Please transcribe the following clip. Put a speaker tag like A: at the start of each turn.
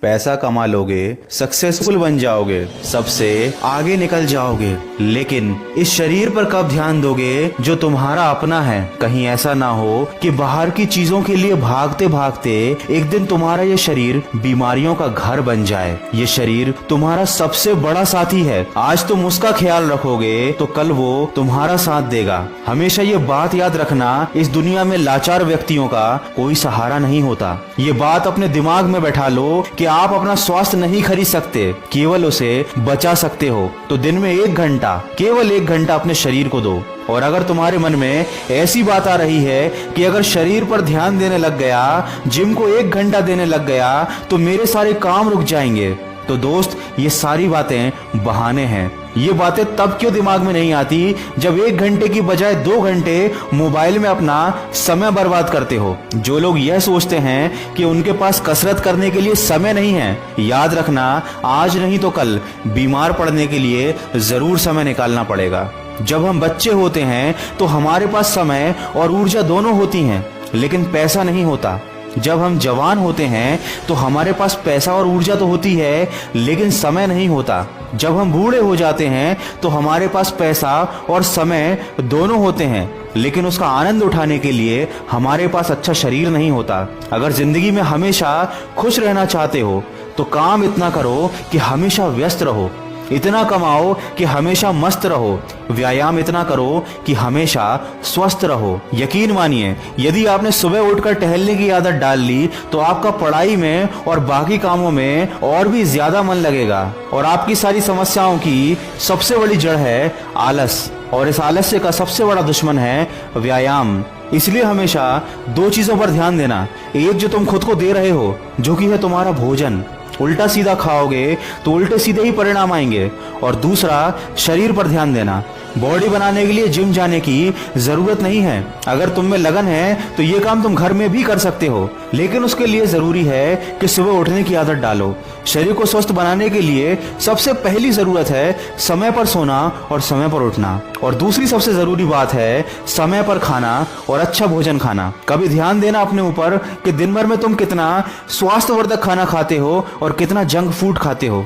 A: पैसा कमा लोगे, सक्सेसफुल बन जाओगे, सबसे आगे निकल जाओगे, लेकिन इस शरीर पर कब ध्यान दोगे जो तुम्हारा अपना है। कहीं ऐसा ना हो कि बाहर की चीजों के लिए भागते भागते एक दिन तुम्हारा ये शरीर बीमारियों का घर बन जाए। ये शरीर तुम्हारा सबसे बड़ा साथी है। आज तुम उसका ख्याल रखोगे तो कल वो तुम्हारा साथ देगा। हमेशा ये बात याद रखना, इस दुनिया में लाचार व्यक्तियों का कोई सहारा नहीं होता। ये बात अपने दिमाग में बैठा लो कि आप अपना स्वास्थ्य नहीं खरीद सकते, केवल उसे बचा सकते हो। तो दिन में 1 घंटा, केवल 1 घंटा अपने शरीर को दो। और अगर तुम्हारे मन में ऐसी बात आ रही है कि अगर शरीर पर ध्यान देने लग गया, जिम को 1 घंटा देने लग गया तो मेरे सारे काम रुक जाएंगे, तो दोस्त ये सारी बातें बहाने हैं। ये बातें तब क्यों दिमाग में नहीं आती जब 1 घंटे की बजाय 2 घंटे मोबाइल में अपना समय बर्बाद करते हो। जो लोग यह सोचते हैं कि उनके पास कसरत करने के लिए समय नहीं है, याद रखना आज नहीं तो कल बीमार पड़ने के लिए जरूर समय निकालना पड़ेगा। जब हम बच्चे होते हैं तो हमारे पास समय और ऊर्जा दोनों होती हैं, लेकिन पैसा नहीं होता। जब हम जवान होते हैं तो हमारे पास पैसा और ऊर्जा तो होती है, लेकिन समय नहीं होता। जब हम बूढ़े हो जाते हैं तो हमारे पास पैसा और समय दोनों होते हैं, लेकिन उसका आनंद उठाने के लिए हमारे पास अच्छा शरीर नहीं होता। अगर जिंदगी में हमेशा खुश रहना चाहते हो तो काम इतना करो कि हमेशा व्यस्त रहो, इतना कमाओ कि हमेशा मस्त रहो, व्यायाम इतना करो कि हमेशा स्वस्थ रहो। यकीन मानिए, यदि आपने सुबह उठकर टहलने की आदत डाल ली तो आपका पढ़ाई में और बाकी कामों में और भी ज्यादा मन लगेगा। और आपकी सारी समस्याओं की सबसे बड़ी जड़ है आलस, और इस आलस्य का सबसे बड़ा दुश्मन है व्यायाम। इसलिए हमेशा 2 चीजों पर ध्यान देना। एक जो तुम खुद को दे रहे हो, जो कि है तुम्हारा भोजन। उल्टा सीधा खाओगे तो उल्टे सीधे ही परिणाम आएंगे। और दूसरा, शरीर पर ध्यान देना। बॉडी बनाने के लिए जिम जाने की जरूरत नहीं है। अगर तुम में लगन है तो ये काम तुम घर में भी कर सकते हो, लेकिन उसके लिए जरूरी है कि सुबह उठने की आदत डालो। शरीर को स्वस्थ बनाने के लिए सबसे पहली जरूरत है समय पर सोना और समय पर उठना। और दूसरी सबसे जरूरी बात है समय पर खाना और अच्छा भोजन खाना। कभी ध्यान देना अपने ऊपर कि दिन भर में तुम कितना स्वास्थ्यवर्धक खाना खाते हो और कितना जंक फूड खाते हो।